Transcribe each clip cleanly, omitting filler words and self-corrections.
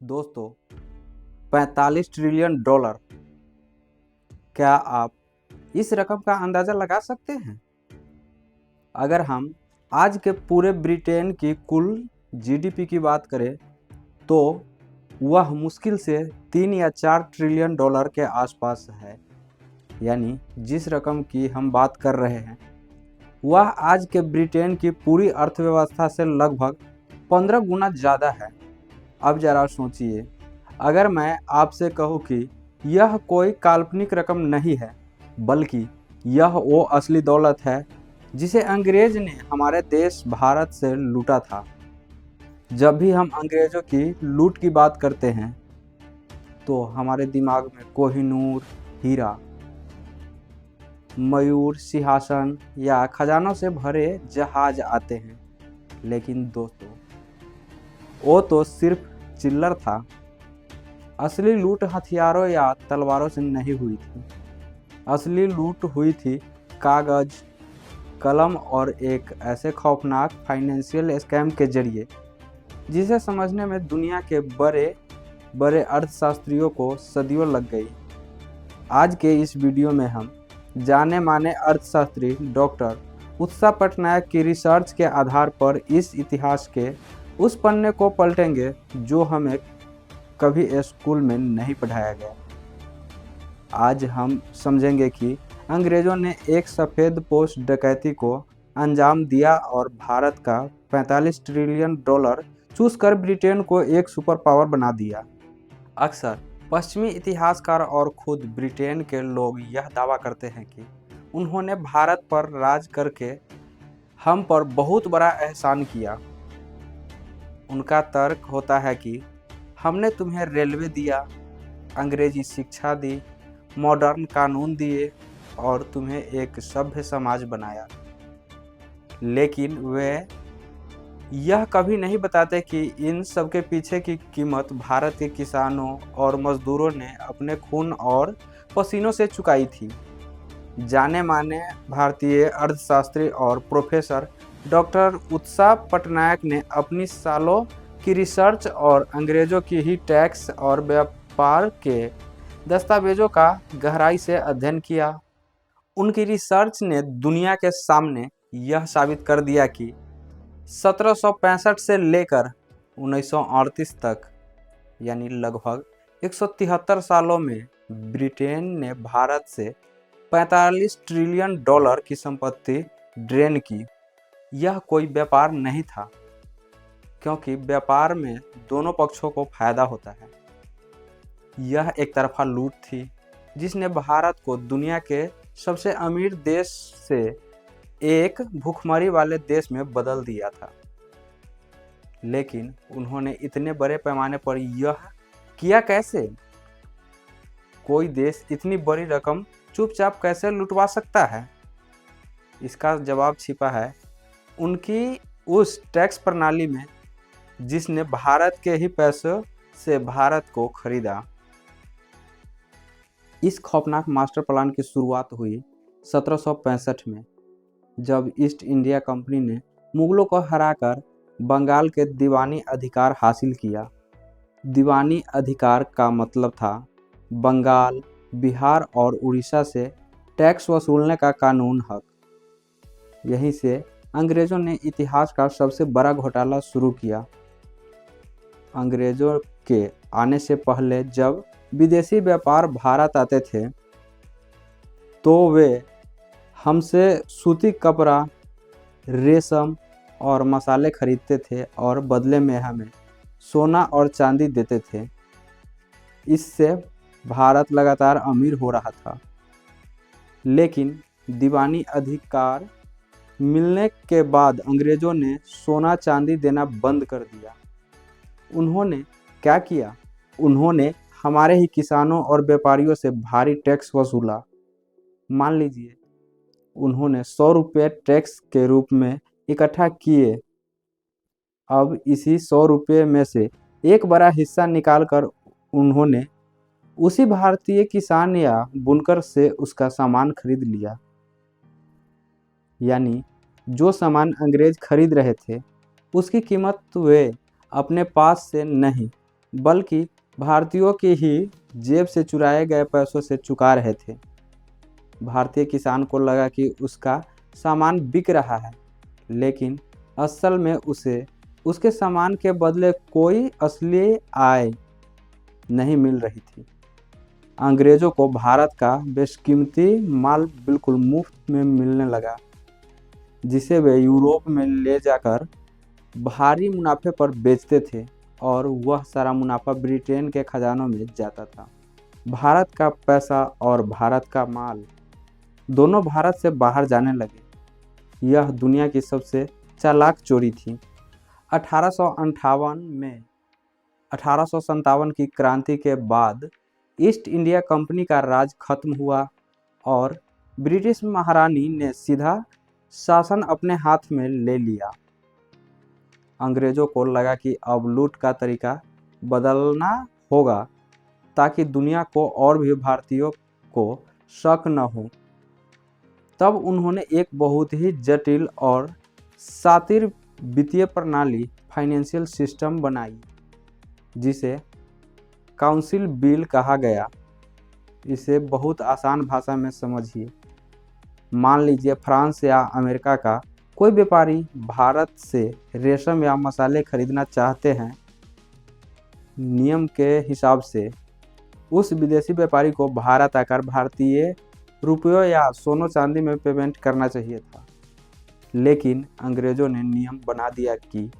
दोस्तों, 45 trillion dollar. क्या आप इस रकम का अंदाज़ा लगा सकते हैं? अगर हम आज के पूरे ब्रिटेन की कुल जीडीपी की बात करें तो वह मुश्किल से 3 या 4 ट्रिलियन डॉलर के आसपास है। यानी जिस रकम की हम बात कर रहे हैं वह आज के ब्रिटेन की पूरी अर्थव्यवस्था से लगभग 15 गुना ज़्यादा है। अब ज़रा सोचिए, अगर मैं आपसे कहूँ कि यह कोई काल्पनिक रकम नहीं है, बल्कि यह वो असली दौलत है जिसे अंग्रेज ने हमारे देश भारत से लूटा था। जब भी हम अंग्रेजों की लूट की बात करते हैं तो हमारे दिमाग में कोहिनूर, हीरा, मयूर, सिंहासन या खजानों से भरे जहाज आते हैं। लेकिन दोस्तों, वो तो सिर्फ चिल्लर था। असली लूट हथियारों या तलवारों से नहीं हुई थी। असली लूट हुई थी कागज, कलम और एक ऐसे खौफनाक फाइनेंशियल स्कैम के जरिए जिसे समझने में दुनिया के बड़े बड़े अर्थशास्त्रियों को सदियों लग गई। आज के इस वीडियो में हम जाने माने अर्थशास्त्री डॉक्टर उत्सा पटनायक की रिसर्च के आधार पर इस इतिहास के उस पन्ने को पलटेंगे जो हमें कभी स्कूल में नहीं पढ़ाया गया। आज हम समझेंगे कि अंग्रेज़ों ने एक सफ़ेद पोश डकैती को अंजाम दिया और भारत का 45 ट्रिलियन डॉलर चूस कर ब्रिटेन को एक सुपर पावर बना दिया। अक्सर पश्चिमी इतिहासकार और खुद ब्रिटेन के लोग यह दावा करते हैं कि उन्होंने भारत पर राज करके हम पर बहुत बड़ा एहसान किया। उनका तर्क होता है कि हमने तुम्हें रेलवे दिया, अंग्रेजी शिक्षा दी, मॉडर्न कानून दिए और तुम्हें एक सभ्य समाज बनाया। लेकिन वे यह कभी नहीं बताते कि इन सब के पीछे की कीमत भारत के किसानों और मजदूरों ने अपने खून और पसीनों से चुकाई थी। जाने माने भारतीय अर्थशास्त्री और प्रोफेसर डॉक्टर उत्सा पटनायक ने अपनी सालों की रिसर्च और अंग्रेज़ों की ही टैक्स और व्यापार के दस्तावेजों का गहराई से अध्ययन किया। उनकी रिसर्च ने दुनिया के सामने यह साबित कर दिया कि 1765 से लेकर 1938 तक, यानी लगभग 173 सालों में ब्रिटेन ने भारत से 45 ट्रिलियन डॉलर की संपत्ति ड्रेन की। यह कोई व्यापार नहीं था, क्योंकि व्यापार में दोनों पक्षों को फायदा होता है। यह एक तरफा लूट थी जिसने भारत को दुनिया के सबसे अमीर देश से एक भूखमरी वाले देश में बदल दिया था। लेकिन उन्होंने इतने बड़े पैमाने पर यह किया कैसे? कोई देश इतनी बड़ी रकम चुपचाप कैसे लुटवा सकता है? इसका जवाब छिपा है उनकी उस टैक्स प्रणाली में जिसने भारत के ही पैसों से भारत को खरीदा। इस खौफनाक मास्टर प्लान की शुरुआत हुई 1765 में, जब ईस्ट इंडिया कंपनी ने मुगलों को हराकर बंगाल के दीवानी अधिकार हासिल किया। दीवानी अधिकार का मतलब था बंगाल, बिहार और उड़ीसा से टैक्स वसूलने का कानून हक। यहीं से अंग्रेज़ों ने इतिहास का सबसे बड़ा घोटाला शुरू किया। अंग्रेज़ों के आने से पहले जब विदेशी व्यापार भारत आते थे तो वे हमसे सूती कपड़ा, रेशम और मसाले खरीदते थे और बदले में हमें सोना और चांदी देते थे। इससे भारत लगातार अमीर हो रहा था। लेकिन दीवानी अधिकार मिलने के बाद अंग्रेज़ों ने सोना चांदी देना बंद कर दिया। उन्होंने क्या किया? उन्होंने हमारे ही किसानों और व्यापारियों से भारी टैक्स वसूला। मान लीजिए उन्होंने 100 रुपये टैक्स के रूप में इकट्ठा किए। अब इसी 100 रुपये में से एक बड़ा हिस्सा निकालकर उन्होंने उसी भारतीय किसान या बुनकर से उसका सामान खरीद लिया। यानी जो सामान अंग्रेज खरीद रहे थे उसकी कीमत वे अपने पास से नहीं बल्कि भारतीयों की ही जेब से चुराए गए पैसों से चुका रहे थे। भारतीय किसान को लगा कि उसका सामान बिक रहा है, लेकिन असल में उसे उसके सामान के बदले कोई असली आय नहीं मिल रही थी। अंग्रेजों को भारत का बेशकीमती माल बिल्कुल मुफ्त में मिलने लगा, जिसे वे यूरोप में ले जाकर भारी मुनाफे पर बेचते थे और वह सारा मुनाफा ब्रिटेन के खजानों में जाता था। भारत का पैसा और भारत का माल दोनों भारत से बाहर जाने लगे। यह दुनिया की सबसे चालाक चोरी थी। 1857 की क्रांति के बाद ईस्ट इंडिया कंपनी का राज खत्म हुआ और ब्रिटिश महारानी ने सीधा शासन अपने हाथ में ले लिया। अंग्रेजों को लगा कि अब लूट का तरीका बदलना होगा ताकि दुनिया को और भी भारतीयों को शक न हो। तब उन्होंने एक बहुत ही जटिल और शातिर वित्तीय प्रणाली फाइनेंशियल सिस्टम बनाई, जिसे काउंसिल बिल कहा गया। इसे बहुत आसान भाषा में समझिए। मान लीजिए फ्रांस या अमेरिका का कोई व्यापारी भारत से रेशम या मसाले खरीदना चाहते हैं। नियम के हिसाब से उस विदेशी व्यापारी को भारत आकर भारतीय रुपयों या सोनो चांदी में पेमेंट करना चाहिए था। लेकिन अंग्रेजों ने नियम बना दिया कि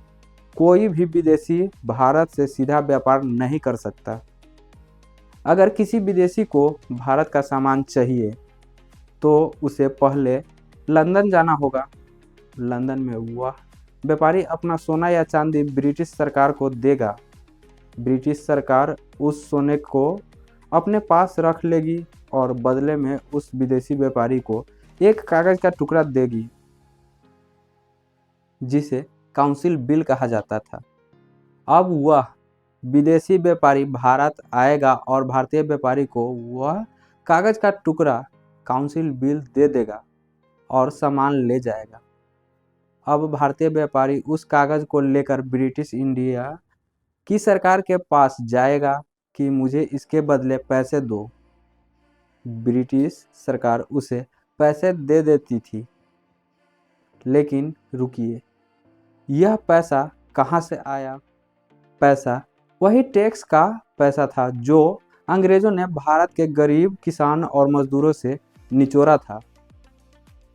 कोई भी विदेशी भारत से सीधा व्यापार नहीं कर सकता। अगर किसी विदेशी को भारत का सामान चाहिए तो उसे पहले लंदन जाना होगा। लंदन में वह व्यापारी अपना सोना या चांदी ब्रिटिश सरकार को देगा। ब्रिटिश सरकार उस सोने को अपने पास रख लेगी और बदले में उस विदेशी व्यापारी को एक कागज का टुकड़ा देगी, जिसे काउंसिल बिल कहा जाता था। अब वह विदेशी व्यापारी भारत आएगा और भारतीय व्यापारी को वह कागज का टुकड़ा काउंसिल बिल दे देगा और सामान ले जाएगा। अब भारतीय व्यापारी उस कागज को लेकर ब्रिटिश इंडिया की सरकार के पास जाएगा कि मुझे इसके बदले पैसे दो। ब्रिटिश सरकार उसे पैसे दे देती थी। लेकिन रुकिए, यह पैसा कहाँ से आया? पैसा वही टैक्स का पैसा था जो अंग्रेजों ने भारत के गरीब किसान और मजदूरों से निचोड़ा था।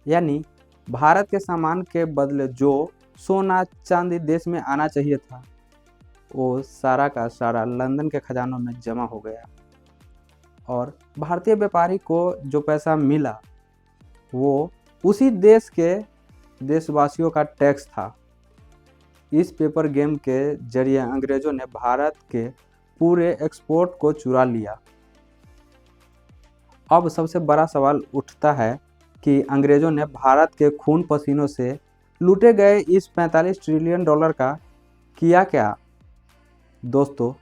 यानी भारत के सामान के बदले जो सोना चांदी देश में आना चाहिए था, वो सारा का सारा लंदन के खजानों में जमा हो गया और भारतीय व्यापारी को जो पैसा मिला वो उसी देश के देशवासियों का टैक्स था। इस पेपर गेम के जरिए अंग्रेजों ने भारत के पूरे एक्सपोर्ट को चुरा लिया। अब सबसे बड़ा सवाल उठता है कि अंग्रेजों ने भारत के खून पसीनों से लूटे गए इस 45 ट्रिलियन डॉलर का किया क्या? दोस्तों,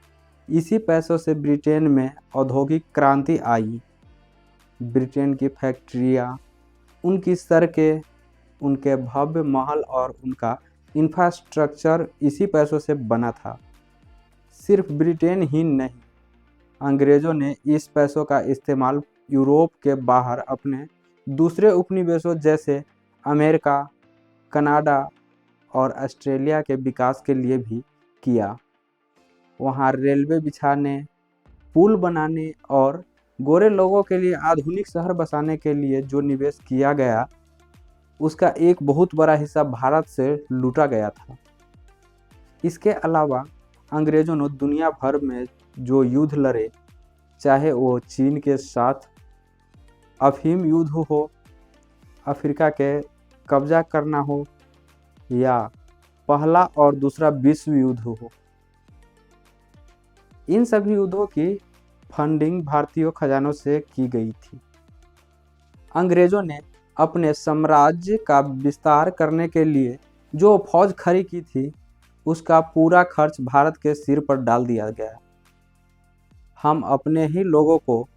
इसी पैसों से ब्रिटेन में औद्योगिक क्रांति आई। ब्रिटेन की फैक्ट्रियाँ, उनकी सड़कें, उनके भव्य महल और उनका इंफ्रास्ट्रक्चर इसी पैसों से बना था। सिर्फ ब्रिटेन ही नहीं, अंग्रेज़ों ने इस पैसों का इस्तेमाल यूरोप के बाहर अपने दूसरे उपनिवेशों जैसे अमेरिका, कनाडा और ऑस्ट्रेलिया के विकास के लिए भी किया। वहाँ रेलवे बिछाने, पुल बनाने और गोरे लोगों के लिए आधुनिक शहर बसाने के लिए जो निवेश किया गया, उसका एक बहुत बड़ा हिस्सा भारत से लूटा गया था। इसके अलावा अंग्रेज़ों ने दुनिया भर में जो युद्ध लड़े, चाहे वो चीन के साथ अफीम युद्ध हो, अफ्रीका के कब्जा करना हो या पहला और दूसरा विश्व युद्ध हो, इन सभी युद्धों की फंडिंग भारतीय खजानों से की गई थी। अंग्रेज़ों ने अपने साम्राज्य का विस्तार करने के लिए जो फौज खड़ी की थी, उसका पूरा खर्च भारत के सिर पर डाल दिया गया। हम अपने ही लोगों को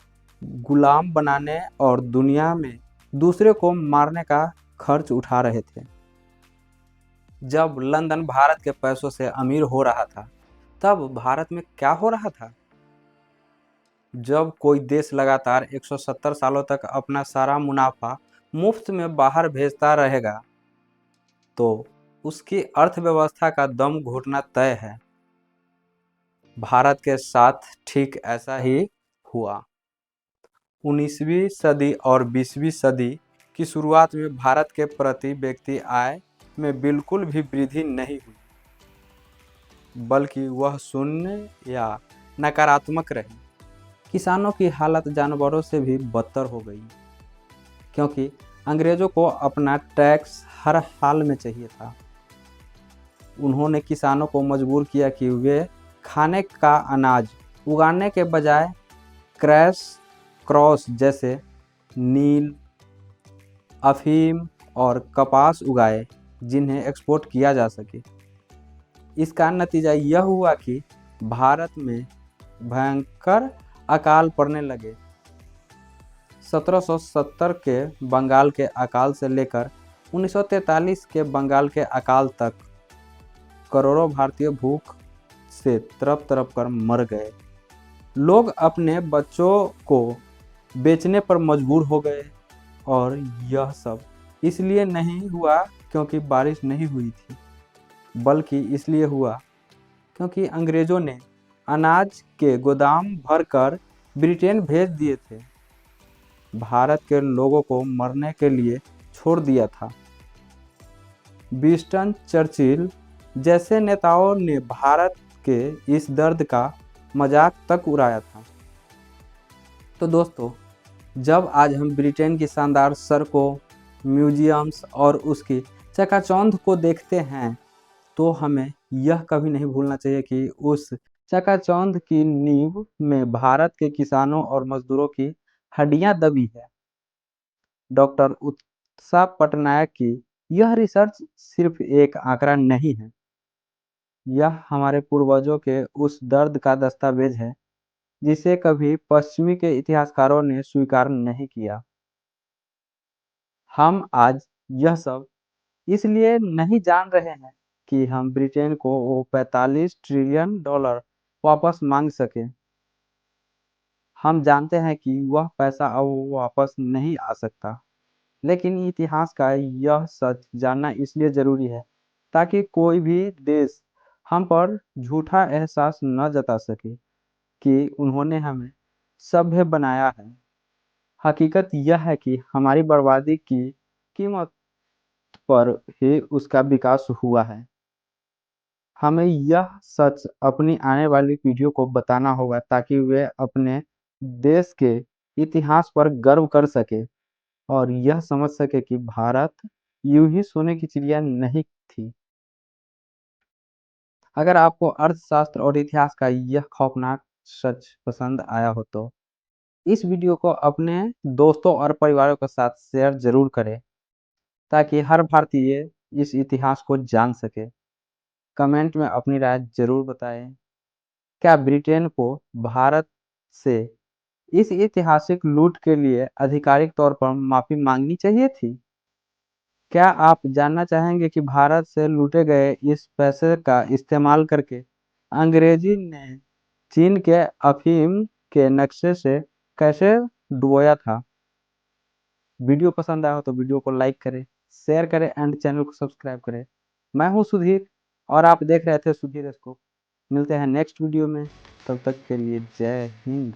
गुलाम बनाने और दुनिया में दूसरे को मारने का खर्च उठा रहे थे। जब लंदन भारत के पैसों से अमीर हो रहा था, तब भारत में क्या हो रहा था? जब कोई देश लगातार 170 सालों तक अपना सारा मुनाफा मुफ्त में बाहर भेजता रहेगा, तो उसकी अर्थव्यवस्था का दम घुटना तय है। भारत के साथ ठीक ऐसा ही हुआ। 19वीं सदी और 20वीं सदी की शुरुआत में भारत के प्रति व्यक्ति आय में बिल्कुल भी वृद्धि नहीं हुई, बल्कि वह शून्य या नकारात्मक रही। किसानों की हालत जानवरों से भी बदतर हो गई, क्योंकि अंग्रेजों को अपना टैक्स हर हाल में चाहिए था। उन्होंने किसानों को मजबूर किया कि वे खाने का अनाज उगाने के बजाय क्रॉस जैसे नील, अफीम और कपास उगाए, जिन्हें एक्सपोर्ट किया जा सके। इसका नतीजा यह हुआ कि भारत में भयंकर अकाल पड़ने लगे। 1770 के बंगाल के अकाल से लेकर 1943 के बंगाल के अकाल तक करोड़ों भारतीय भूख से तड़प तड़प कर मर गए। लोग अपने बच्चों को बेचने पर मजबूर हो गए, और यह सब इसलिए नहीं हुआ क्योंकि बारिश नहीं हुई थी, बल्कि इसलिए हुआ क्योंकि अंग्रेजों ने अनाज के गोदाम भरकर ब्रिटेन भेज दिए थे। भारत के लोगों को मरने के लिए छोड़ दिया था। विंस्टन चर्चिल जैसे नेताओं ने भारत के इस दर्द का मजाक तक उड़ाया था। तो दोस्तों, जब आज हम ब्रिटेन की शानदार सड़कों, म्यूजियम्स और उसकी चकाचौंध को देखते हैं, तो हमें यह कभी नहीं भूलना चाहिए कि उस चकाचौंध की नींव में भारत के किसानों और मजदूरों की हड्डियां दबी है। डॉक्टर उत्सा पटनायक की यह रिसर्च सिर्फ एक आंकड़ा नहीं है, यह हमारे पूर्वजों के उस दर्द का दस्तावेज है जिसे कभी पश्चिमी के इतिहासकारों ने स्वीकार नहीं किया। हम आज यह सब इसलिए नहीं जान रहे हैं कि हम ब्रिटेन को वो 45 ट्रिलियन डॉलर वापस मांग सके। हम जानते हैं कि वह पैसा अब वापस नहीं आ सकता, लेकिन इतिहास का यह सच जानना इसलिए जरूरी है ताकि कोई भी देश हम पर झूठा एहसास न जता सके कि उन्होंने हमें सभ्य बनाया है। हकीकत यह है कि हमारी बर्बादी की कीमत पर ही उसका विकास हुआ है। हमें यह सच अपनी आने वाली पीढ़ियों को बताना होगा ताकि वे अपने देश के इतिहास पर गर्व कर सके और यह समझ सके कि भारत यूं ही सोने की चिड़िया नहीं थी। अगर आपको अर्थशास्त्र और इतिहास का यह खौफनाक सच पसंद आया हो तो इस वीडियो को अपने दोस्तों और परिवारों के साथ शेयर जरूर करें ताकि हर भारतीय इस इतिहास को जान सके। कमेंट में अपनी राय जरूर बताएं। क्या ब्रिटेन को भारत से इस ऐतिहासिक लूट के लिए आधिकारिक तौर पर माफी मांगनी चाहिए थी? क्या आप जानना चाहेंगे कि भारत से लूटे गए इस पैसे का इस्तेमाल करके अंग्रेजी ने चीन के अफीम के नक्शे से कैसे डुबोया था? वीडियो पसंद आया हो तो वीडियो को लाइक करें, शेयर करें एंड चैनल को सब्सक्राइब करें। मैं हूं सुधीर और आप देख रहे थे सुधीर स्कोप। मिलते हैं नेक्स्ट वीडियो में, तब तक के लिए जय हिंद।